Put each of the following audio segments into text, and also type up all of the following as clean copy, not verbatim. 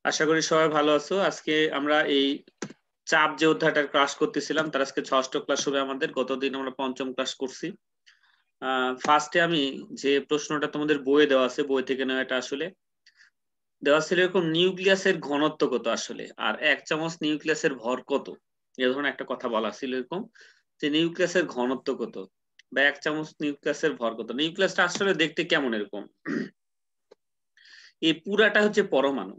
আশা করি সবাই ভালো আছো। আজকে আমরা এই চাপ যে অধ্যায়টার ক্লাস করতেছিলাম তার আজকে ষষ্ঠ ক্লাস হবে আমাদের। গতদিন আমরা পঞ্চম ক্লাস করছি। ফার্স্টে আমি যে প্রশ্নটা তোমাদের বইয়ে দেওয়া আছে, বই থেকে নেওয়া, এটা আসলে দেওয়া ছিল এরকম, নিউক্লিয়াসের ঘনত্ব কত আসলে, আর 1 চামচ নিউক্লিয়াসের ভর কত, এ ধরনের একটা কথা বলা ছিল এরকম, যে নিউক্লিয়াসের ঘনত্ব কত বা 1 চামচ নিউক্লিয়াসের ভর কত। নিউক্লিয়াসটা আসলে দেখতে কেমন এরকম, এই পুরাটা হচ্ছে পরমাণু,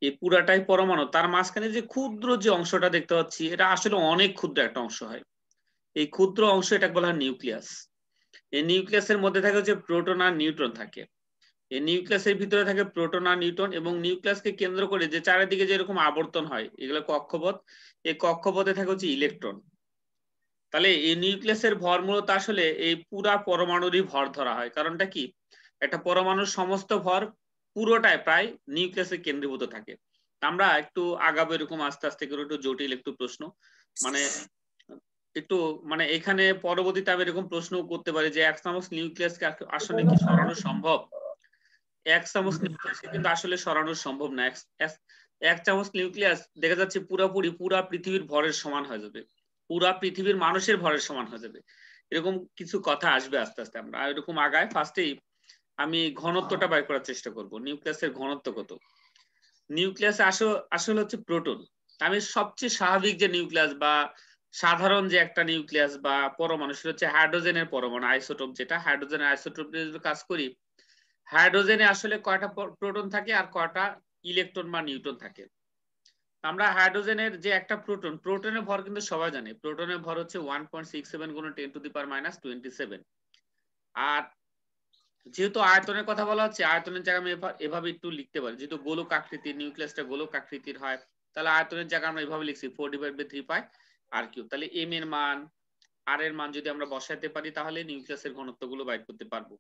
এই পুরাটাই পরমাণু, তার মাঝখানে যে ক্ষুদ্র যে অংশটা দেখতে পাচ্ছি এটা আসলে অনেক ক্ষুদ্র একটা অংশ হয়। এই ক্ষুদ্র অংশ এটা বলা হয় নিউক্লিয়াস। এই নিউক্লিয়াসের মধ্যে থাকে হচ্ছে প্রোটন আর নিউট্রন থাকে। এই নিউক্লিয়াসের ভিতরে থাকে প্রোটন আর নিউট্রন, এবং নিউক্লিয়াসকে কেন্দ্র করে যে চারিদিকে যেরকম আবর্তন হয় এগুলো কক্ষপথ, এই কক্ষপথে থাকে হচ্ছে ইলেকট্রন। তাহলে এই নিউক্লিয়াসের ভর মূলত আসলে এই পুরা পরমাণুরই ভর ধরা হয়। কারণটা কি, একটা পরমাণুর সমস্ত ভর পুরোটাই প্রায় নিউক্লিয়াসে কেন্দ্রীভূত থাকে। আমরা একটু আগাবো এরকম আস্তে আস্তে করে, একটু জটিল একটু প্রশ্ন, মানে একটু মানে এখানে পরবর্তীতে আমি এরকম প্রশ্ন করতে পারি যে 1 চামচ নিউক্লিয়াসকে আসলে কি সরানো সম্ভব। 1 চামচ নিউক্লিয়াস কিন্তু আসলে সরানো সম্ভব না। 1 চামচ নিউক্লিয়াস দেখা যাচ্ছে পুরোপুরি পুরা পৃথিবীর ভরের সমান হয়ে যাবে, পুরা পৃথিবীর মানুষের ভরের সমান হয়ে যাবে। এরকম কিছু কথা আসবে আস্তে আস্তে, আমরা এরকম আগায়। ফার্স্টেই আমি ঘনত্বটা বের করার চেষ্টা করব, নিউক্লিয়াসের ঘনত্ব কত। নিউক্লিয়াস আসলে হচ্ছে প্রোটন। আমি সবচেয়ে স্বাভাবিক যে নিউক্লিয়াস বা সাধারণ যে একটা নিউক্লিয়াস বা পরমাণু, সেটা হচ্ছে হাইড্রোজেনের পরমাণু, আইসোটোপ, যেটা হাইড্রোজেনের আইসোটোপ নিয়ে যদি কাজ করি, হাইড্রোজেনে আসলে কয়টা প্রোটন থাকে আর কয়টা ইলেকট্রন বা নিউট্রন থাকে। আমরা হাইড্রোজেনের যে একটা প্রোটন, প্রোটনের ভর কিন্তু সবাই জানে, প্রোটনের ভর হচ্ছে 1.67 গুণ 10⁻⁻27। আর যেহেতু আয়তনের কথা বলা হচ্ছে, আয়তনের জায়গায় আমি এভাবে একটু লিখতে পারি, যেহেতু গোলক আকৃতির, নিউক্লিয়াসটা গোলক আকৃতির হয়, তাহলে আয়তনের জায়গায় আমরা এভাবে লিখছি 4/3πr³। তাহলে এম এর মান, আর এর মান যদি আমরা বসাইতে পারি তাহলে নিউক্লিয়াসের ঘনত্ব গুলো বাইর করতে পারবো।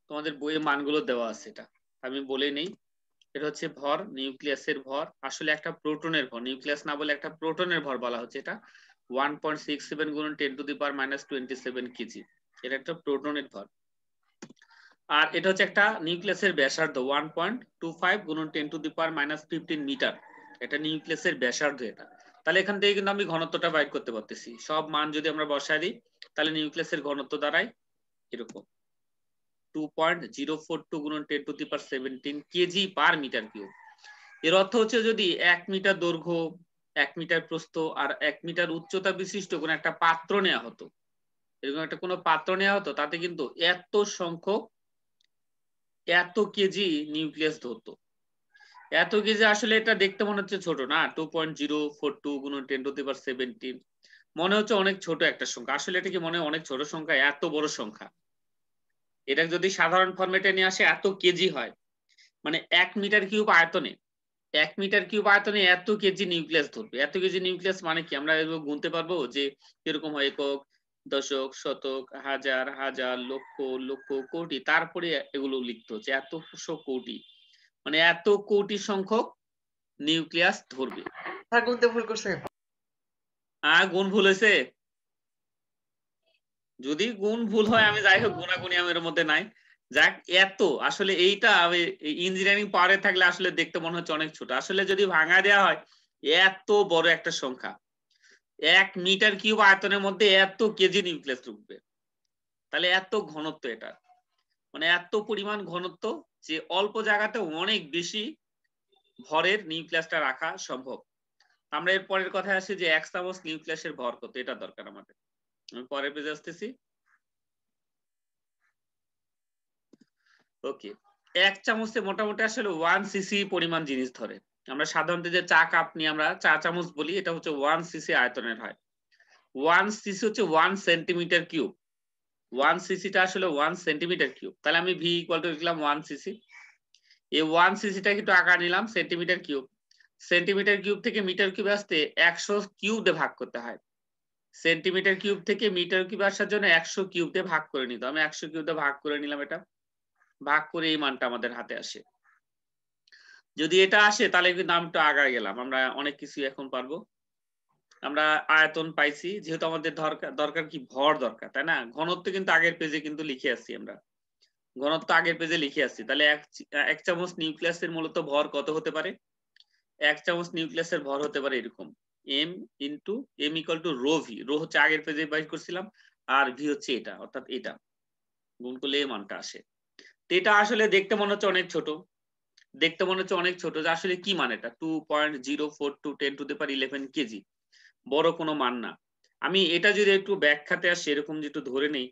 তোমাদের বইয়ে মানগুলো দেওয়া আছে, এটা আমি বলে নেই। এটা হচ্ছে ভর, নিউক্লিয়াসের ভর আসলে একটা প্রোটনের ভর, নিউক্লিয়াস না বলে একটা প্রোটনের ভর বলা হচ্ছে। এটা 1.67 গুণ 10⁻⁻27 কেজি, এটা একটা প্রোটনের ভর। আর এটা হচ্ছে একটা নিউক্লিয়াসের ব্যাসার্ধ 1.25 গুণ 10⁻⁻15 মিটার, এটা নিউক্লিয়াসের ব্যাসার্ধ এটা। তাহলে এখান থেকে কিন্তু আমি ঘনত্বটা বাইর করতে পারতেছি, সব মান যদি আমরা বসাই দিই তাহলে নিউক্লিয়াসের ঘনত্ব দাঁড়ায় এরকম 2.042 গুণ 10⁻17 কেজি পার মিটার কিউব। এর অর্থ হচ্ছে যদি 1 মিটার দৈর্ঘ্য, 1 মিটার প্রস্থ আর 1 মিটার উচ্চতা বিশিষ্ট কোন একটা পাত্র নেওয়া হতো, এরকম একটা কোনো পাত্র নেওয়া হতো, তাতে কিন্তু এত সংখ্যক, এত কেজি নিউক্লিয়াস ধরতো। এত কেজি আসলে এটা দেখতে মনে হচ্ছে ছোট না, 2.042 গুণ 10⁻17 মনে হচ্ছে অনেক ছোট একটা সংখ্যা, আসলে এটা কি মনে হয় অনেক ছোট সংখ্যা? এত বড় সংখ্যা, এটা যদি সাধারণ ফরম্যাটে নিয়ে আসে এত কেজি হয়, মানে 1 মিটার কিউব আয়তনে, 1 মিটার কিউব আয়তনে এত কেজি নিউক্লিয়াস ধরবে। এত কেজি নিউক্লিয়াস মানে কি আমরা গুনতে পারবো যে কিরকম হয়, একক, দশক, শতক, হাজার, হাজার, লক্ষ, লক্ষ, কোটি, তারপরে এগুলো লিখতে হচ্ছে এতশো কোটি, মানে এত কোটি সংখ্যক নিউক্লিয়াস ধরবে। গুনতে ভুল করছে। গুণ ভুল হয়েছে? যদি গুণ ভুল হয় আমি যাই হোক, গুণাগুনি আমি এর মধ্যে নাই। যাক, এত আসলে এইটা ইঞ্জিনিয়ারিং পাওয়ারে থাকলে আসলে দেখতে মনে হচ্ছে অনেক ছোট, আসলে যদি ভাঙা দেওয়া হয় এত বড় একটা সংখ্যা, 1 মিটার কিউব আয়তনের মধ্যে এত কেজি নিউক্লিয়াস ঢুকবে, তাহলে এত ঘনত্ব এটা, মানে এত পরিমাণ ঘনত্ব যে অল্প জায়গাতে অনেক বেশি ভরের নিউক্লিয়াসটা রাখা সম্ভব। আমরা এর পরের কথায় আসি যে 1 চামচ নিউক্লিয়াসের ভর কত, এটা দরকার আমাদের। আমি পরের পেজে আসতেছি। ওকে, 1 চামচে মোটামুটি আসলে 1 সিসি পরিমাণ জিনিস ধরে। আমরা সাধারণত যে চা কাপ নিয়ে আমরা চা চামচ বলি, এটা হচ্ছে 1 সিসি আয়তনের হয়। 1 সিসি হচ্ছে 1 সেন্টিমিটার কিউব, 1 সিসিটা আসলে 1 সেন্টিমিটার কিউব। তাহলে আমি ভি ইকুয়াল টু লিখলাম 1 সিসি। এই 1 সিসিটা কিন্তু আকার নিলাম সেন্টিমিটার কিউব, সেন্টিমিটার কিউব থেকে মিটার কিউবে আসতে 100 কিউব দিয়ে ভাগ করতে হয়। সেন্টিমিটার কিউব থেকে মিটার কিউব আসার জন্য 100 কিউব দিয়ে ভাগ করে নিতে, আমি 100 কিউব দিয়ে ভাগ করে নিলাম, এটা ভাগ করে এই মানটা আমাদের হাতে আসে। যদি এটা আসে তাহলে কিন্তু নামটা আগায় গেলাম, আমরা অনেক কিছু এখন পারবো। আমরা আয়তন পাইছি, যেহেতু আমাদের দরকার কি ভর দরকার, তাই না? ঘনত্ব কিন্তু আগের পেজে কিন্তু লিখে আসছি আমরা, ঘনত্ব আগের পেজে লিখে আসছি। তাহলে 1 চামচ নিউক্লিয়াসের মূলত ভর কত হতে পারে? 1 চামচ নিউক্লিয়াসের ভর হতে পারে এরকম m into m equal to rho V. Rho হচ্ছে আগের পেজে বাইর করছিলাম, আর ভি হচ্ছে এটা, অর্থাৎ এটা গুণ করলে এই মানটা আসে। এটা আসলে দেখতে মনে হচ্ছে অনেক ছোট, দেখতে মনে হচ্ছে অনেক ছোট, যে আসলে কি মান এটা 2.042 10 টু দি পাওয়ার 11 কেজি, বড় কোনো মান না। আমি এটা যদি একটু ব্যাখ্যাতে আসি, এরকম যে একটু ধরে নেই,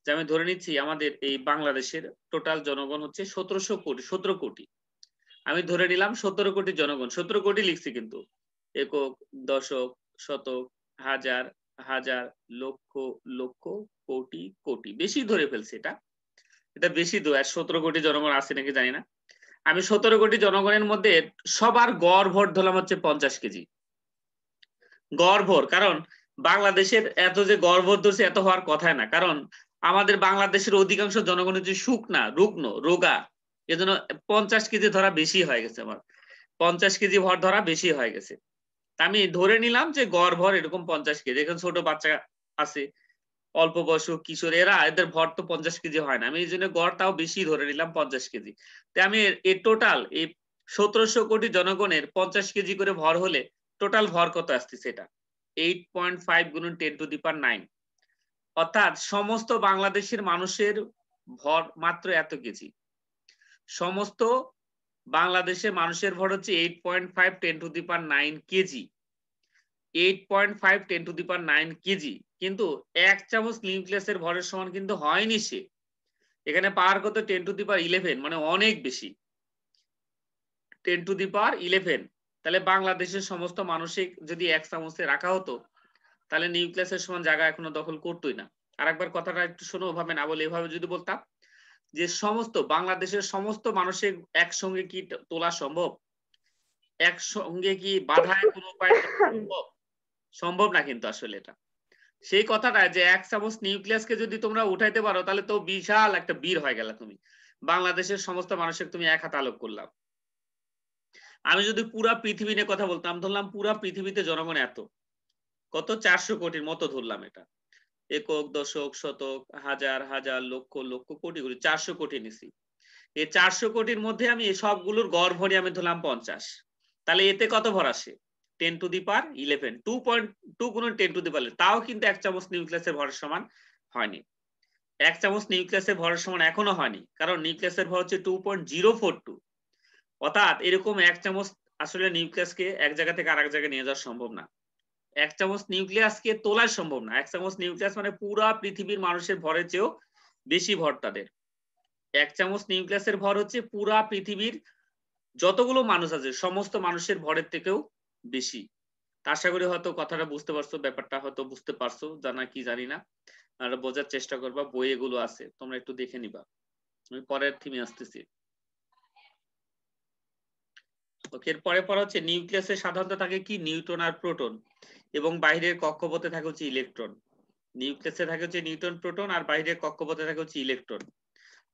যে আমি ধরে নিচ্ছি আমাদের এই বাংলাদেশের টোটাল জনগণ হচ্ছে 1700 কোটি, 17 কোটি। আমি ধরে নিলাম 17 কোটি জনগণ, 17 কোটি লিখছি কিন্তু একক, দশক, শতক, হাজার, হাজার, লক্ষ, লক্ষ, কোটি, কোটি, বেশি ধরে ফেলছি। এটা বেশি তো, আর 17 কোটি জনগণ আছে নাকি জানি না। আমি 17 কোটি জনগণের মধ্যে সবার গড় ভর ধরলাম হচ্ছে 50 কেজি গড় ভর। কারণ বাংলাদেশের এত যে গড় ভর ধরছে এত হওয়ার কথাই না, কারণ আমাদের বাংলাদেশের অধিকাংশ জনগণ হচ্ছে শুকনা, রুগ্ন, রোগা, এজন্য 50 কেজি ধরা বেশি হয়ে গেছে। আমার 50 কেজি ভর ধরা বেশি হয়ে গেছে। আমি ধরে নিলাম যে গড় ভর এরকম 50 কেজি। এখন ছোট বাচ্চা আছে, অল্প বয়স্ক, কিশোর, এদের ভর তো 50 কেজি হয় না, আমি এই জন্য গড়টাও বেশি ধরে নিলাম 50 কেজি। তাই আমি এই টোটাল এই 1700 কোটি জনগণের 50 কেজি করে ভর হলে টোটাল ভর কত আসতেছে, এটা 8.5 গুণন 10 টু দি পাওয়ার 9, অর্থাৎ সমস্ত বাংলাদেশের মানুষের ভর মাত্র এত কেজি। সমস্ত বাংলাদেশের মানুষের ভর হচ্ছে 8.5 10 to the power 9 KG, 8.5 10 to the power 9 KG. কিন্তু 1 চামচ নিউক্লিয়াসের ভরের সমান কিন্তু হয়নি সে, এখানে পাওয়ার কত 10 টু দি পাওয়ার 11, মানে অনেক বেশি, 10 টু দি পাওয়ার 11। তাহলে বাংলাদেশের সমস্ত মানুষিক যদি 1 চামচে রাখা হতো, তাহলে নিউক্লিয়াসের সমান জায়গা এখনো দখল করতোই না। আরেকবার কথাটা একটু শোনো, ওভাবে না বলে এভাবে যদি বলতাম যে সমস্ত বাংলাদেশের সমস্ত মানুষের একসঙ্গে কি তোলা সম্ভব, একসঙ্গে কি বাধায় কোনো উপায় সম্ভব? সম্ভব না কিন্তু আসলে এটা। সেই কথাটা যে 1 চামচ নিউক্লিয়াসকে যদি তোমরা উঠাইতে পারো, তাহলে তো বিশাল একটা বীর হয়ে গেল তুমি, বাংলাদেশের সমস্ত মানুষের তুমি এক হাতে আলোক করলাম। আমি যদি পুরা পৃথিবী নিয়ে কথা বলতাম, ধরলাম পুরা পৃথিবীতে জনগণ এত কত 400 কোটির মতো ধরলাম, এটা একক, দশক, শতক, হাজার, হাজার, লক্ষ, লক্ষ, কোটি, কোটি, 400 কোটি নিছি। এই 400 কোটির মধ্যে আমি সবগুলোর গড় ভরি আমি ধরলাম 50, তাহলে এতে কত ভর আসে 10 টু দি পাওয়ার 11, 2.2 গুণন 10 টু দি পাওয়ার, তাও কিন্তু 1 চামচ নিউক্লিয়াসের ভরের সমান হয়নি। 1 চামচ নিউক্লিয়াসের ভরের সমান এখনো হয়নি, কারণ নিউক্লিয়াসের ভর হচ্ছে 2.042, অর্থাৎ এরকম 1 চামচ আসলে নিউক্লিয়াসকে এক জায়গা থেকে আরেক জায়গায় নিয়ে যাওয়া সম্ভব না। 1 চামচ নিউক্লিয়াসকে তোলা সম্ভব না। 1 চামচ নিউক্লিয়াস মানে পুরা পৃথিবীর মানুষের ভরের চেয়েও বেশি ভর তাদের। 1 চামচ নিউক্লিয়াসের ভর হচ্ছে পুরা পৃথিবীর যতগুলো মানুষ আছে সমস্ত মানুষের ভরের থেকেও বেশি। আশা করি হয়তো কথাটা বুঝতে পারছো, ব্যাপারটা হয়তো বুঝতে পারছো, জানা কি জানি না, আর বোঝার চেষ্টা করবা, বই এগুলো আছে তোমরা একটু দেখে নিবা। আমি পরের থিমে আসতেছি। ওকে, এর পরে হচ্ছে নিউক্লিয়াসে সাধারণত থাকে কি নিউট্রন আর প্রোটন, এবং বাইরের কক্ষপথে থাকে হচ্ছে ইলেকট্রন। নিউক্লিয়াসে থাকে হচ্ছে নিউট্রন, প্রোটন, আর বাইরের কক্ষপথে থাকে হচ্ছে ইলেকট্রন।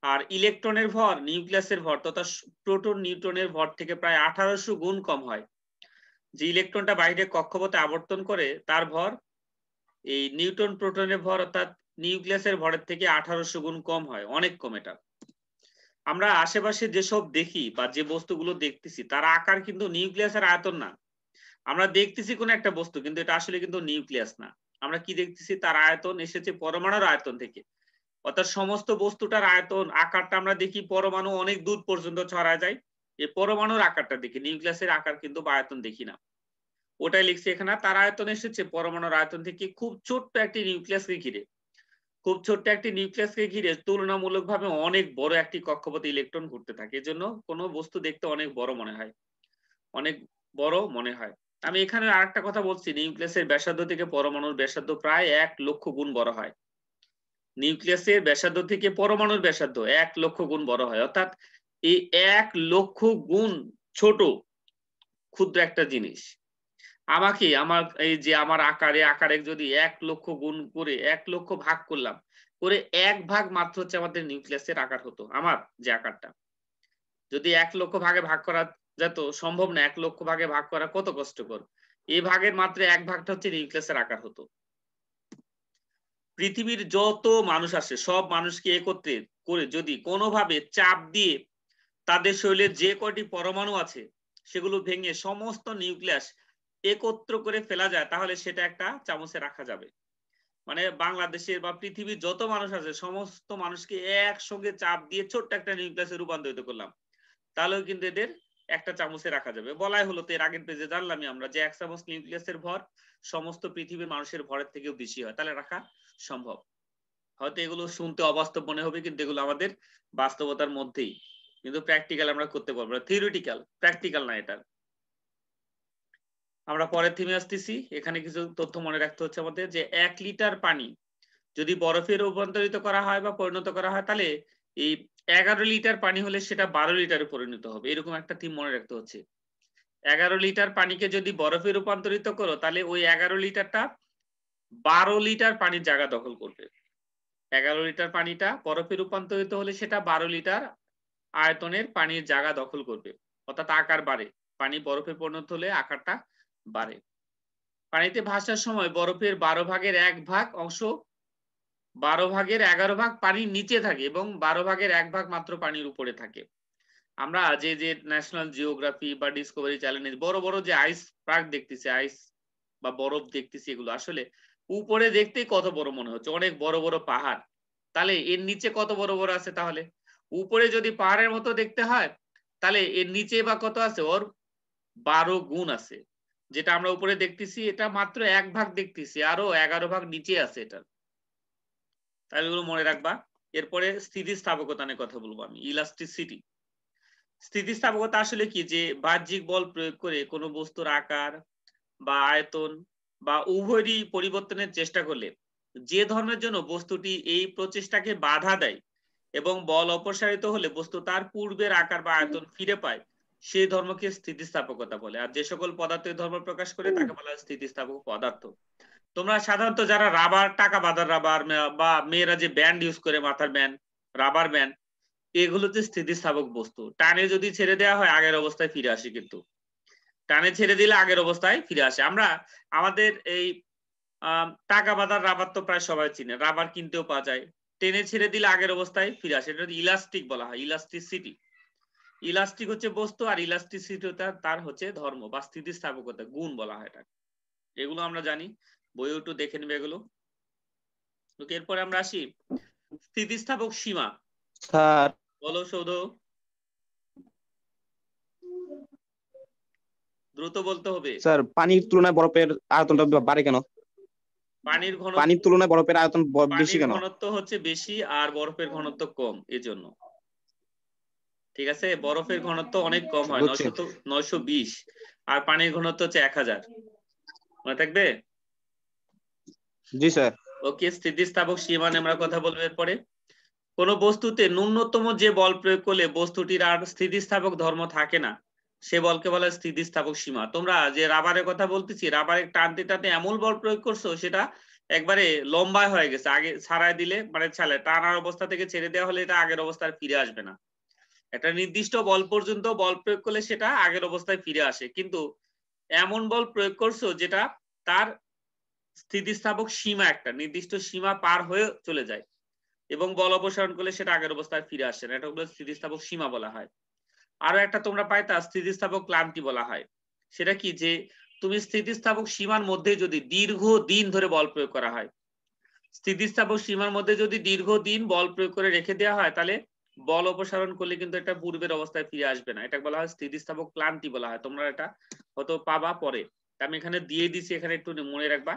আর ইলেকট্রনের ভর নিউক্লিয়াসের ভর তথা প্রোটন নিউট্রনের ভর থেকে প্রায় 1800 গুণ কম হয়। যে ইলেকট্রনটা বাইরে কক্ষপথে আবর্তন করে তার ভর এই নিউট্রন প্রোটনের ভর অর্থাৎ নিউক্লিয়াসের ভরের থেকে 1800 গুণ কম হয়, অনেক কম। এটা আমরা আশেপাশে যেসব দেখি বা যে বস্তুগুলো দেখতেছি তার আকার কিন্তু নিউক্লিয়াসের আয়তন না। আমরা দেখতেছি কোন একটা বস্তু, কিন্তু এটা আসলে কিন্তু নিউক্লিয়াস না। আমরা কি দেখতেছি, তার আয়তন এসেছে পরমাণুর আয়তন থেকে, অর্থাৎ সমস্ত বস্তুটার আয়তন আকারটা আমরা দেখি পরমাণু অনেক দূর পর্যন্ত ছড়া যায়, এই পরমাণুর আকারটা দেখি, নিউক্লিয়াসের আকার কিন্তু বা আয়তন দেখি না। ওটাই লিখছি এখানে, তার আয়তন এসেছে পরমাণুর আয়তন থেকে খুব ছোট্ট একটি নিউক্লিয়াসকে ঘিরে, খুব ছোট্ট একটি নিউক্লিয়াসকে ঘিরে তুলনামূলকভাবে অনেক বড় একটি কক্ষপথে ইলেকট্রন ঘুরতে থাকে। এজন্য কোনো বস্তু দেখতে অনেক বড় মনে হয়, অনেক বড় মনে হয়। আমি এখানে আরেকটা কথা বলছি, নিউক্লিয়াসের ব্যাসার্ধ থেকে পরমাণুর ব্যাসার্ধ প্রায় 1 লক্ষ গুণ বড় হয়। নিউক্লিয়াসের ব্যাসার্ধ থেকে পরমাণুর ব্যাসার্ধ 1 লক্ষ গুণ বড় হয়, অর্থাৎ এই 1 লক্ষ গুণ ছোট ক্ষুদ্র একটা জিনিস। আমাকে আমার এই যে আমার আকারে যদি 1 লক্ষ গুণ করে 1 লক্ষ ভাগ করলাম, করে 1 ভাগ মাত্র হচ্ছে আমাদের নিউক্লিয়াসের আকার হতো। আমার যে আকারটা যদি 1 লক্ষ ভাগে ভাগ করা যেত, সম্ভব না, 1 লক্ষ ভাগে ভাগ করা কত কষ্টকর, এই ভাগের মাত্র 1 ভাগটা হচ্ছে নিউক্লিয়াসের আকার হতো। পৃথিবীর যত মানুষ আসে সব মানুষকে একত্রে করে যদি কোনোভাবে চাপ দিয়ে তাদের শরীরের যে কয়টি পরমাণু আছে সেগুলো ভেঙে সমস্ত নিউক্লিয়াস একত্র করে ফেলা যায়, তাহলে সেটা একটা চামচে রাখা যাবে। মানে বাংলাদেশের বা পৃথিবীর যত মানুষ আছে সমস্ত মানুষকে একসঙ্গে চাপ দিয়ে ছোট্ট একটা নিউক্লিয়াসে রূপান্তরিত করলাম, তাহলেও কিন্তু এদের একটা চামচে রাখা যাবে। বলাই হলো তো এর আগের পেজে জানলামই আমরা যে 1 চামচ নিউক্লিয়াসের ভর সমস্ত পৃথিবীর মানুষের ভরের থেকেও বেশি হয়, তাহলে রাখা সম্ভব। হয়তো এগুলো শুনতে অবাস্তব মনে হবে, কিন্তু এগুলো আমাদের বাস্তবতার মধ্যেই, কিন্তু প্র্যাকটিক্যাল আমরা করতে পারবো না, থিওরিটিক্যাল, প্র্যাকটিক্যাল না এটা। আমরা পরের থিমে আসতেছি। এখানে কিছু তথ্য মনে রাখতে হচ্ছে আমাদের, যে 1 লিটার পানি যদি বরফে রূপান্তরিত করা হয় বা পরিণত করা হয়, তাহলে এই 11 লিটার পানি হলে সেটা 12 লিটারে পরিণত হবে, এরকম একটা থিম মনে রাখতে হচ্ছে। 11 লিটার পানিকে যদি বরফে রূপান্তরিত করো, তাহলে ওই 11 লিটারটা 12 লিটার পানির জায়গা দখল করবে। 11 লিটার পানিটা বরফে রূপান্তরিত হলে সেটা 12 লিটার আয়তনের পানির জায়গা দখল করবে, অর্থাৎ আকার বাড়ে। পানি বরফে পরিণত হলে আকারটা বাড়ে। পানিতে ভাসার সময় বরফের 12 ভাগের 1 ভাগ অংশ, 12 ভাগের 11 ভাগ পানির নিচে থাকে এবং 12 ভাগের 1 ভাগ মাত্র পানির উপরে থাকে। আমরা যে যে ন্যাশনাল জিওগ্রাফি বা ডিসকভারি চ্যানেলে বড় বড় যে আইস পার্ক দেখতেছি, আইস বা বরফ দেখতেছি, এগুলো আসলে উপরে দেখতেই কত বড় মনে হচ্ছে, অনেক বড় বড় পাহাড়। তাহলে এর নিচে কত বড় বড় আছে? তাহলে উপরে যদি পাহাড়ের মতো দেখতে হয়, তাহলে এর নিচে বা কত আছে? ওর 12 গুণ আছে। যেটা আমরা উপরে দেখতেছি এটা মাত্র 1 ভাগ দেখতেছি, আরো 11 ভাগ নিচে আছে এটা। তাহলে এগুলো মনে রাখবা। এরপরে স্থিতিস্থাপকতা নিয়ে কথা বলবো আমি, ইলাস্টিসিটি। স্থিতিস্থাপকতা আসলে কি? যে বাহ্যিক বল প্রয়োগ করে কোনো বস্তুর আকার বা আয়তন বা উভয়ই পরিবর্তনের চেষ্টা করলে যে ধর্মের জন্য বস্তুটি এই প্রচেষ্টাকে বাধা দেয় এবং বল অপসারিত হলে বস্তু তার পূর্বের আকার বা আয়তন ফিরে পায়, সেই ধর্মকে স্থিতিস্থাপকতা বলে। আর যে সকল পদার্থ ধর্ম প্রকাশ করে তাকে বলা হয় স্থিতিস্থাপক পদার্থ। তোমরা সাধারণত যারা রাবার, টাকা বাঁধার রাবার বা মেয়েরা যে ব্যান্ড ইউজ করে, মাথার ব্যান্ড, রাবার ব্যান্ড, এগুলোতে স্থিতিস্থাপক বস্তু। টানে যদি ছেড়ে দেওয়া হয় আগের অবস্থায় ফিরে আসে, কিন্তু টানে ছেড়ে দিলে আগের অবস্থায় ফিরে আসে। আমরা আমাদের এই টাকা বাঁধার রাবার তো প্রায় সবাই চিনে, রাবার কিনতেও পাওয়া যায়, টেনে ছেড়ে দিলে আগের অবস্থায় ফিরে আসে, এটা ইলাস্টিক বলা হয়, ইলাস্টিসিটি। ইলাস্টিক হচ্ছে বস্তু, আর ইলাস্টিসিটি তার হচ্ছে ধর্ম বা স্থিতিস্থাপকতা গুণ বলা হয় এটা। এগুলো আমরা জানি, বইও একটু দেখে নেবে এগুলো। এরপরে আমরা আসি স্থিতিস্থাপক সীমা। স্যার বলো সৌধ, দ্রুত বলতে হবে। স্যার পানির তুলনায় বরফের আয়তনটা বাড়ে কেন? পানির ঘনত্ব, পানির তুলনায় বরফের আয়তন বেশি পানির কেন? ঘনত্ব হচ্ছে বেশি আর বরফের ঘনত্ব কম, এজন্য। ঠিক আছে, বরফের ঘনত্ব অনেক কম হয়, বুঝছি। 920, আর পানির ঘনত্ব হচ্ছে 1000। মনে থাকবে? জি স্যার। ওকে, স্থিতিস্থাপক সীমা নিয়ে আমরা কথা বলবো এরপরে। কোন বস্তুতে ন্যূনতম যে বল প্রয়োগ করলে বস্তুটির আর স্থিতিস্থাপক ধর্ম থাকে না, সে বলকে বলে স্থিতিস্থাপক সীমা। তোমরা যে রাবারের কথা বলতেছি, রাবারের টানতে টানতে এমন বল প্রয়োগ করছো সেটা একবারে লম্বা হয়ে গেছে, আগে ছাড়াই দিলে মানে টানার অবস্থা থেকে ছেড়ে দেওয়া হলে এটা আগের অবস্থায় ফিরে আসবে না। একটা নির্দিষ্ট বল পর্যন্ত বল প্রয়োগ করলে সেটা আগের অবস্থায় ফিরে আসে, কিন্তু এমন বল প্রয়োগ করছো যেটা তার স্থিতিস্থাপক সীমা, একটা নির্দিষ্ট সীমা পার হয়ে চলে যায় এবং বল অপসারণ করলে সেটা আগের অবস্থায় ফিরে আসে না, এটা স্থিতিস্থাপক সীমা বলা হয়। আরো একটা তোমরা পাইতা স্থিতিস্থাপক ক্লান্তি বলা হয়। সেটা কি? যে তুমি স্থিতিস্থাপক সীমার মধ্যে যদি দীর্ঘদিন ধরে বল প্রয়োগ করা হয়, স্থিতিস্থাপক সীমার মধ্যে যদি দীর্ঘদিন বল প্রয়োগ করে রেখে দেওয়া হয়, তাহলে বল অপসারণ করলে কিন্তু এটা পূর্বের অবস্থায় ফিরে আসবে না, এটা বলা হয় স্থিতিস্থাপক ক্লান্তি বলা হয়। তোমরা এটা হয়তো পাবা পরে, আমি এখানে দিয়ে দিছি, এখানে একটু মনে রাখবা।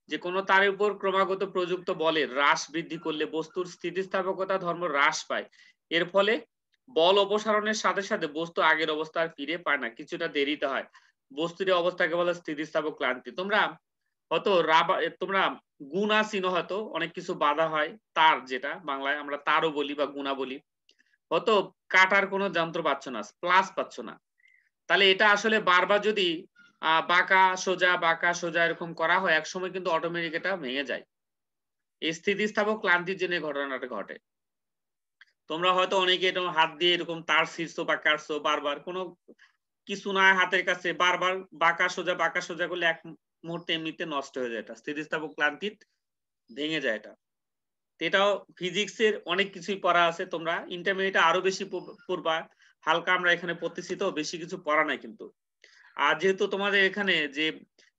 যে কোনো তারের উপর ক্রমাগত প্রযুক্ত বলের হ্রাস বৃদ্ধি করলে বস্তুর স্থিতিস্থাপকতা ধর্ম হ্রাস পায়। এর ফলে বল অপসারণের সাথে সাথে বস্তু আগের অবস্থায় ফিরে পায় না, কিছুটা দেরিতে হয়। বস্তুর অবস্থাকে বলে স্থিতিস্থাপক ক্লান্তি। তোমরা হয়তো তোমরা গুণা চিনো, হয়তো অনেক কিছু বাধা হয়, তার, যেটা বাংলায় আমরা তারও বলি বা গুণা বলি। হয়তো কাটার কোনো যন্ত্র পাচ্ছ না, প্লাস পাচ্ছ না, তাহলে এটা আসলে বারবার যদি বাঁকা সোজা বাঁকা সোজা এরকম করা হয়, একসময় কিন্তু অটোমেটিক এটা ভেঙে যায়। এই স্থিতিস্থাপক ক্লান্তির জন্য ঘটনাটা ঘটে। তোমরা হয়তো অনেকে এটা হাত দিয়ে এরকম তার ছিঁড়ছো বা কাটছো, বারবার কোনো কিছু না হাতের কাছে বারবার বাঁকা সোজা করলে এক মুহূর্তে এমনিতে নষ্ট হয়ে যায়, এটা স্থিতিস্থাপক ক্লান্তির ভেঙে যায় এটা। এটাও ফিজিক্সের অনেক কিছুই পড়া আছে, তোমরা ইন্টারমিডিয়েটে আরো বেশি পড়বা, হালকা আমরা এখানে পড়তেছি তো, বেশি কিছু পড়া নাই কিন্তু। আর যেহেতু তোমাদের এখানে যে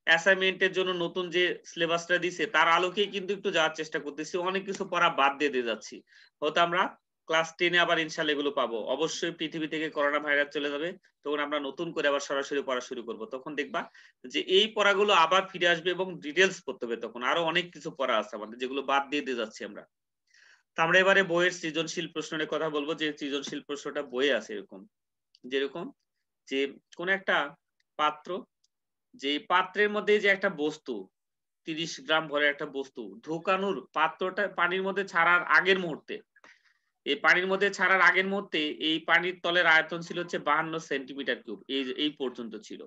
অ্যাসাইনমেন্টের জন্য নতুন যে সিলেবাসটা দিছে তার আলোকেই কিন্তু একটু যাওয়ার চেষ্টা করতেছি, অনেক কিছু পড়া বাদ দিয়ে যাচ্ছি। হয়তো আমরা ক্লাস 10-এ আবার ইনশাআল্লাহ এগুলো পাবো। অবশ্যই পৃথিবী থেকে করোনা ভাইরাস চলে যাবে, তখন আমরা নতুন করে আবার সরাসরি পড়া শুরু করব। তখন দেখবা যে এই পড়াগুলো আবার ফিরে আসবে এবং ডিটেইলস পড়তে হবে। তখন আরো অনেক কিছু পড়া আছে আমাদের, যেগুলো বাদ দিয়ে যাচ্ছি আমরা। তো আমরা এবারে বইয়ের সৃজনশীল প্রশ্ন নিয়ে কথা বলবো, যে সৃজনশীল প্রশ্নটা বইয়ে আছে এরকম, যেরকম যে কোন একটা পাত্র, যে পাত্রের মধ্যে যে একটা বস্তু 30 গ্রাম ভরের একটা বস্তু ঢোকানোর, পাত্রটা পানির মধ্যে ছাড়ার আগের মুহূর্তে, এই পানির মধ্যে ছাড়ার আগের মুহূর্তে এই পানির তলের আয়তন ছিল হচ্ছে 52 সেন্টিমিটার কিউব, এই পর্যন্ত ছিল।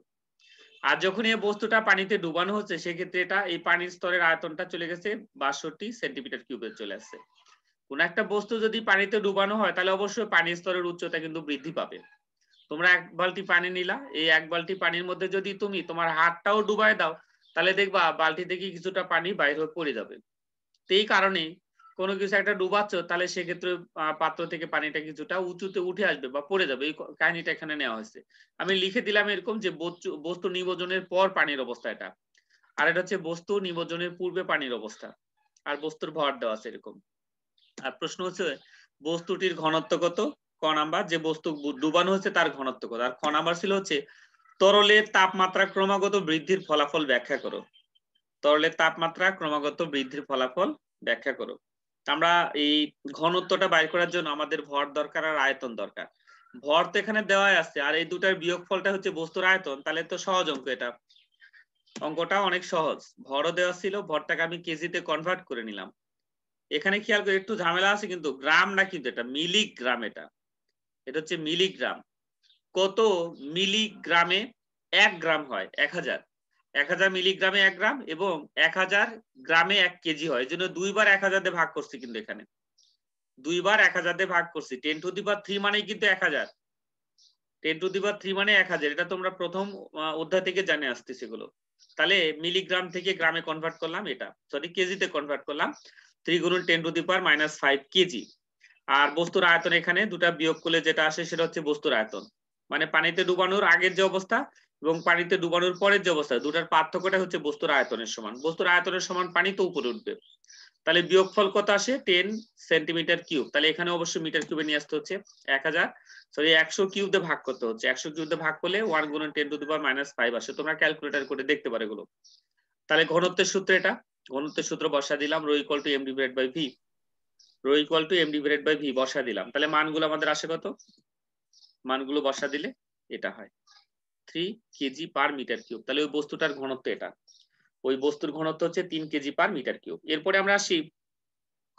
আর যখন এই বস্তুটা পানিতে ডুবানো হচ্ছে সেক্ষেত্রে এটা এই পানির স্তরের আয়তনটা চলে গেছে 62 সেন্টিমিটার কিউবে চলে আসছে। কোন একটা বস্তু যদি পানিতে ডুবানো হয় তাহলে অবশ্যই পানির স্তরের উচ্চতা কিন্তু বৃদ্ধি পাবে। তোমরা 1 বালতি পানি নিলা, এই 1 বালতি পানির মধ্যে যদি তুমি তোমার হাতটাও ডুবায় দাও তাহলে দেখবা বালতি থেকে কিছুটা পানি বাইরে হয়ে পড়ে যাবে। তো এই কারণে কোনো কিছু একটা ডুবাচ্ছ তাহলে সেক্ষেত্রে পাত্র থেকে পানিটা কিছুটা উঁচুতে উঠে আসবে বা পড়ে যাবে, এই কাহিনীটা এখানে নেওয়া হয়েছে। আমি লিখে দিলাম এরকম যে বস্তু নিমজ্জনের পর পানির অবস্থা এটা, আর এটা হচ্ছে বস্তু নিমজ্জনের পূর্বে পানির অবস্থা, আর বস্তুর ভর দেওয়া আছে এরকম। আর প্রশ্ন হচ্ছে বস্তুটির ঘনত্ব কত, ক নাম্বার, যে বস্তু ডুবানো হচ্ছে তার ঘনত্ব কত, আর খ নাম্বার ছিল হচ্ছে তরলের তাপমাত্রা ক্রমাগত বৃদ্ধির ফলাফল ব্যাখ্যা করো। তরলের তাপমাত্রা ক্রমাগত বৃদ্ধির ফলাফল ব্যাখ্যা করো। আমরা এই ঘনত্বটা বাইর করার জন্য আমাদের ভর দরকার আর আয়তন দরকার। ভর তো এখানে দেওয়াই আছে, আর এই দুটার বিয়োগফলটা হচ্ছে বস্তুর আয়তন, তাহলে তো সহজ অঙ্ক, এটা অঙ্কটা অনেক সহজ। ভরও দেওয়া ছিল, ভরটাকে আমি কেজিতে কনভার্ট করে নিলাম। এখানে খেয়াল করে একটু ঝামেলা আছে কিন্তু, গ্রাম না কিন্তু এটা মিলিগ্রাম, এটা হচ্ছে মিলিগ্রাম। কত মিলিগ্রামে 1 গ্রাম হয়? 1000। 1000 মিলিগ্রামে 1 গ্রাম এবং 1000 গ্রামে 1 কেজি হয়, এই জন্য 2 বার 1000 দিয়ে ভাগ করছি, কিন্তু এখানে 2 বার 1000 দিয়ে ভাগ করছি। 10⁻³ মানে কিন্তু 1000, 10⁻³ মানে 1000, এটা তোমরা প্রথম অধ্যায় থেকে জানে আসতে সেগুলো। তাহলে মিলিগ্রাম থেকে গ্রামে কনভার্ট করলাম, এটা সরি কেজিতে কনভার্ট করলাম, 3 × 10⁻⁻5 কেজি। আর বস্তুর আয়তন এখানে দুটা বিয়োগ করলে যেটা আসে সেটা হচ্ছে বস্তুর আয়তন, মানে পানিতে ডুবানোর আগের যে অবস্থা এবং পানিতে ডুবানোর পরের যে অবস্থা, দুটার পার্থক্যটা হচ্ছে বস্তুর আয়তনের সমান। বস্তুর আয়তনের সমান পানি তো উপরে উঠবে, তাহলে বিয়োগফল কত আসে? 10 সেন্টিমিটার কিউব। তাহলে এখানে অবশ্যই মিটার কিউবে নিয়ে আসতে হচ্ছে 1000, সরি 100 কিউব দিয়ে ভাগ করতে হচ্ছে। 100 কিউব দিয়ে ভাগ করলে 1 × 10⁻⁻5 আসে। তোমরা ক্যালকুলেটর করে দেখতে পারো এগুলো। তাহলে ঘনত্বের সূত্র এটা, ঘনত্বের সূত্র বসা দিলাম, ρ = m/v, ρ = m/v বসা দিলাম। তাহলে মানগুলো আমাদের আসে কত? মানগুলো বসা দিলে এটা হয় 3 kg/m³। তাহলে ওই বস্তুটার ঘনত্ব এটা, ওই বস্তুর ঘনত্ব হচ্ছে 3 kg/m³। এরপরে আমরা আসি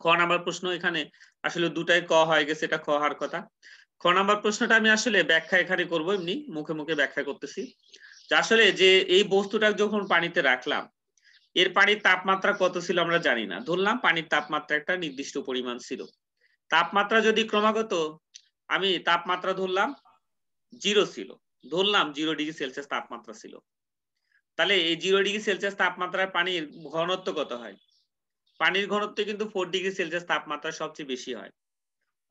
খ নাম্বার প্রশ্ন। এখানে আসলে দুটাই ক হয়ে গেছে, এটা খ হওয়ার কথা। খ নাম্বার প্রশ্নটা আমি আসলে ব্যাখ্যা এখানে করব, এমনি মুখে মুখে ব্যাখ্যা করতেছি। যে আসলে যে এই বস্তুটা যখন পানিতে রাখলাম, এর পানির তাপমাত্রা কত ছিল আমরা জানি না, ধরলাম পানির তাপমাত্রা একটা নির্দিষ্ট পরিমাণ ছিল। তাপমাত্রা যদি ক্রমাগত, আমি তাপমাত্রা ধরলাম 0 ছিল, ধরলাম 0°C তাপমাত্রা ছিল, তাহলে এই 0°C তাপমাত্রার পানির ঘনত্ব কত হয়? পানির ঘনত্ব কিন্তু 4°C তাপমাত্রা সবচেয়ে বেশি হয়।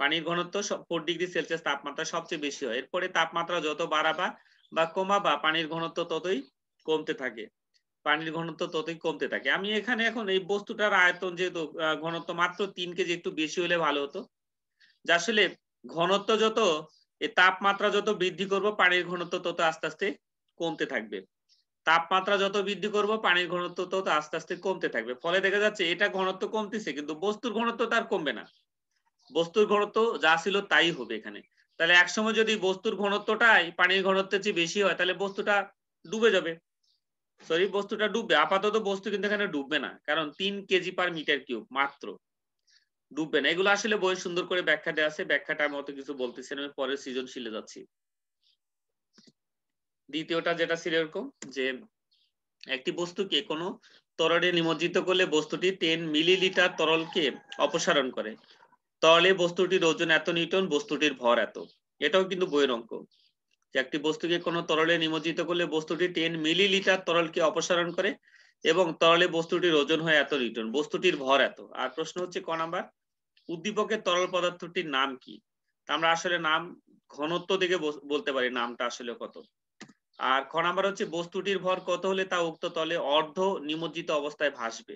পানির ঘনত্ব 4°C তাপমাত্রা সবচেয়ে বেশি হয়। এরপরে তাপমাত্রা যত বাড়াবা বা কমাবা পানির ঘনত্ব ততই কমতে থাকে, পানির ঘনত্ব ততই কমতে থাকে। আমি এখানে এখন এই বস্তুটার আয়তন যেহেতু ঘনত্ব মাত্র 3 কেজি, একটু বেশি হলে ভালো হতো। যে আসলে ঘনত্ব যত, এই তাপমাত্রা যত বৃদ্ধি করব পানির ঘনত্ব তত আস্তে আস্তে কমতে থাকবে। তাপমাত্রা যত বৃদ্ধি করব পানির ঘনত্ব তত আস্তে আস্তে কমতে থাকবে। ফলে দেখা যাচ্ছে এটা ঘনত্ব কমতেছে কিন্তু বস্তুর ঘনত্ব তার কমবে না, বস্তুর ঘনত্ব যা ছিল তাই হবে এখানে। তাহলে একসময় যদি বস্তুর ঘনত্বটাই পানির ঘনত্বের চেয়ে বেশি হয় তাহলে বস্তুটা ডুবে যাবে, সরি বস্তুটা ডুববে। আপাতত বস্তু কিন্তু এখানে ডুববে না, কারণ 3 kg/m³ মাত্র, ডুববে না। এগুলো আসলে বই সুন্দর করে ব্যাখ্যা দেওয়া আছে, ব্যাখ্যাটা আমি অত কিছু বলতেছি না, আমি পরের সৃজনশীলে যাচ্ছি। দ্বিতীয়টা যেটা ছিল এরকম যে একটি বস্তুকে কোনো তরলে নিমজ্জিত করলে বস্তুটি 10 মিলিলিটার তরলকে অপসারণ করে। তরলে বস্তুটির ওজন এত নিউটন, বস্তুটির ভর এত। এটাও কিন্তু বইয়ের অঙ্ক, যে একটি বস্তুকে কোনো তরলে নিমজ্জিত করলে বস্তুটি 10 মিলিলিটার তরলকে অপসারণ করে এবং তরলে বস্তুটির ওজন হয় এত নিউটন, বস্তুটির ভর এত। আর প্রশ্ন হচ্ছে ক নাম্বার, উদ্দীপকের তরল পদার্থটির নাম কি? আমরা আসলে নাম ঘনত্ব দেখে বলতে পারি নামটা আসলে কত। আর খ নাম্বার হচ্ছে বস্তুটির ভর কত হলে তা উক্ত তলে অর্ধ নিমজ্জিত অবস্থায় ভাসবে।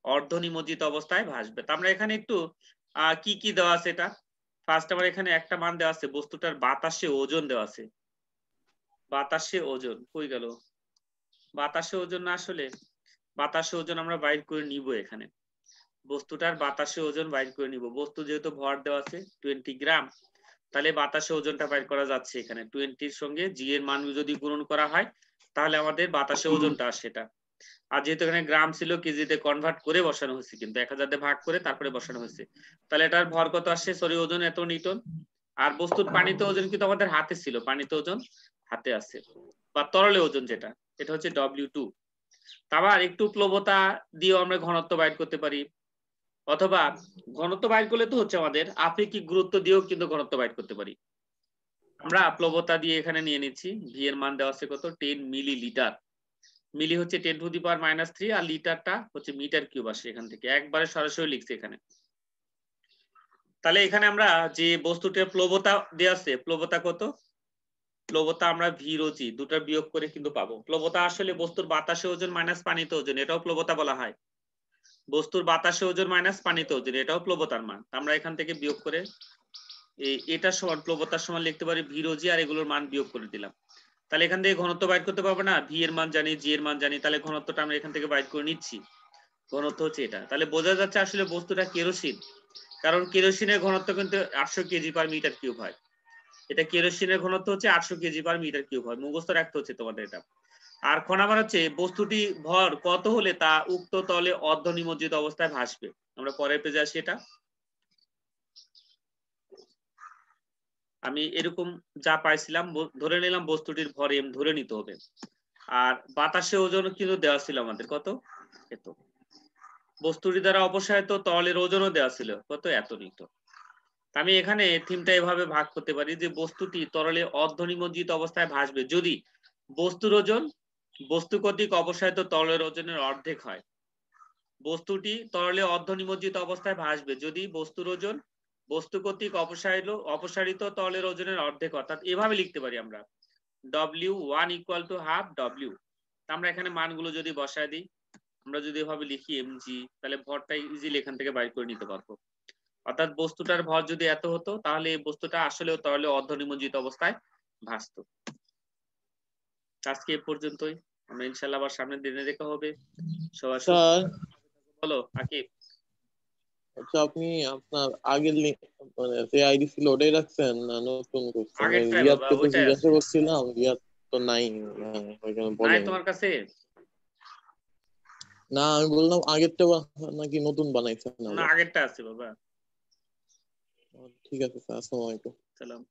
অর্ধ নিমজ্জিত অবস্থায় ভাসবে। তো আমরা এখানে একটু কি কি দেওয়া আছে এটা। ফার্স্ট আমার এখানে একটা মান দেওয়া আছে, বস্তুটার বাতাসে ওজন দেওয়া আছে। বাতাসে ওজন কই গেল? বাতাসে ওজন না, আসলে বাতাসে ওজন আমরা বাইর করে নিব এখানে। বস্তুটার বাতাসে ওজন বাইর করে নিব। বস্তু যেহেতু ভর দেওয়া আছে 20 গ্রাম, তাহলে বাতাসে ওজনটা বাইর করা যাচ্ছে এখানে। 20 এর সঙ্গে জি এর মান যদি গুণন করা হয় তাহলে আমাদের বাতাসে ওজনটা আসে এটা। আর যেহেতু এখানে গ্রাম ছিল কেজিতে কনভার্ট করে বসানো হয়েছে, কিন্তু 1000 দিয়ে ভাগ করে তারপরে বসানো হয়েছে, তাহলে এটার ভর কত আসছে, সরি ওজন এত নিউটন। আর বস্তুর পানিতে ওজন কিন্তু আমাদের হাতে ছিল, পানিতে ওজন হাতে আছে, বা তরলে ওজন যেটা, এটা হচ্ছে W2। আবার একটু প্লবতা দিয়েও আমরা ঘনত্ব বাইর করতে পারি, অথবা ঘনত্ব বাইর করলে তো হচ্ছে আমাদের আপেক্ষিক গুরুত্ব দিয়েও কিন্তু ঘনত্ব বাইর করতে পারি। আমরা প্লবতা দিয়ে এখানে নিয়ে নিচ্ছি, ভি এর মান দেওয়া আছে কত, 10 মিলিলিটার। মিলি হচ্ছে 10⁻³ আর লিটারটা হচ্ছে মিটার কিউব আসে এখান থেকে, একবারে সরাসরি লিখছি এখানে। তাহলে এখানে আমরা যে বস্তুটির প্লবতা দেওয়া আছে, প্লবতা কত, প্লবতা আমরা ভি রো জি দুটার বিয়োগ করে কিন্তু পাবো। প্লবতা আসলে বস্তুর বাতাসে ওজন মাইনাস পানিতে ওজন, এটাও প্লবতা বলা হয়। বস্তুর বাতাসে ওজন মাইনাস পানিতে ওজন, এটাও প্লবতার মান। আমরা এখান থেকে বিয়োগ করে এটা সমান প্লবতার সমান লিখতে পারি ভি রো জি, আর এগুলোর মান বিয়োগ করে দিলাম। তাহলে এখান থেকে ঘনত্ব বাইর করতে পারবো না, ভি এর মান জানি, জি এর মান জানি, তাহলে ঘনত্বটা আমরা এখান থেকে বাইর করে নিচ্ছি। ঘনত্ব হচ্ছে এটা। তাহলে বোঝা যাচ্ছে আসলে বস্তুটা কেরোসিন, কারণ কেরোসিনের ঘনত্ব কিন্তু 800 kg/m³ হয়। এটা কেরোসিনের ঘনত্ব হচ্ছে 800 kg/m³ হয়, মুখস্থ রাখতে হচ্ছে তোমাদের এটা। আর খ নাম্বার হচ্ছে বস্তুটি ভর কত হলে তা উক্ত তলে অর্ধ নিমজ্জিত অবস্থায় ভাসবে। আমরা পরের পেজে আসি। এটা আমি এরকম যা পাইছিলাম ধরে নিলাম বস্তুটির ভর এম ধরে নিতে হবে। আর বাতাসে ওজন কিন্তু দেওয়া ছিল আমাদের কত, এত। বস্তুটি দ্বারা অপসারিত তরলের ওজনও দেওয়া ছিল কত, এত নিউটন। আমি এখানে থিমটা এভাবে ভাগ করতে পারি যে বস্তুটি তরলে অর্ধ নিমজ্জিত অবস্থায় ভাসবে যদি বস্তুর ওজন বস্তু কর্তৃক অপসারিত তরলের ওজনের অর্ধেক হয়। বস্তুটি তরলে অর্ধ নিমজ্জিত অবস্থায় ভাসবে যদি বস্তুর ওজন বস্তু কর্তৃক অপসারিত তরলের ওজনের অর্ধেক, অর্থাৎ এভাবে লিখতে পারি আমরা W1 = ½ W। আমরা এখানে মানগুলো যদি বসায় দিই, আমরা যদি এভাবে লিখি mg, তাহলে ভরটা ইজিলি এখান থেকে বাইর করে নিতে পারবো। অর্থাৎ বস্তুটার ভর যদি এত হতো তাহলে এই বস্তুটা আসলেও তরলে অর্ধ নিমজ্জিত অবস্থায় ভাসতো। আজকে এ পর্যন্তই, আমরা ইনশাআল্লাহ আবার সামনের দিনে দেখা হবে। সবাই স্যার বলো আকিব। আচ্ছা, আপনি আপনার আগের মানে যে আইডি ছিল ওটাই রাখছেন না নতুন করছেন? আগেরটাই বাবা, রিয়াদকে তো ওইটাই জিজ্ঞাসা আছে। করছিলাম, রিয়াদ তো নাই, ওইখানে নাই বলেন। তোমার কাছে? না, আমি বললাম আগেরটা নাকি নতুন বানাইছেন না, আবার। আগেরটা আছে বাবা। ঠিক আছে স্যার, আসসালামু আলাইকুম। সালাম।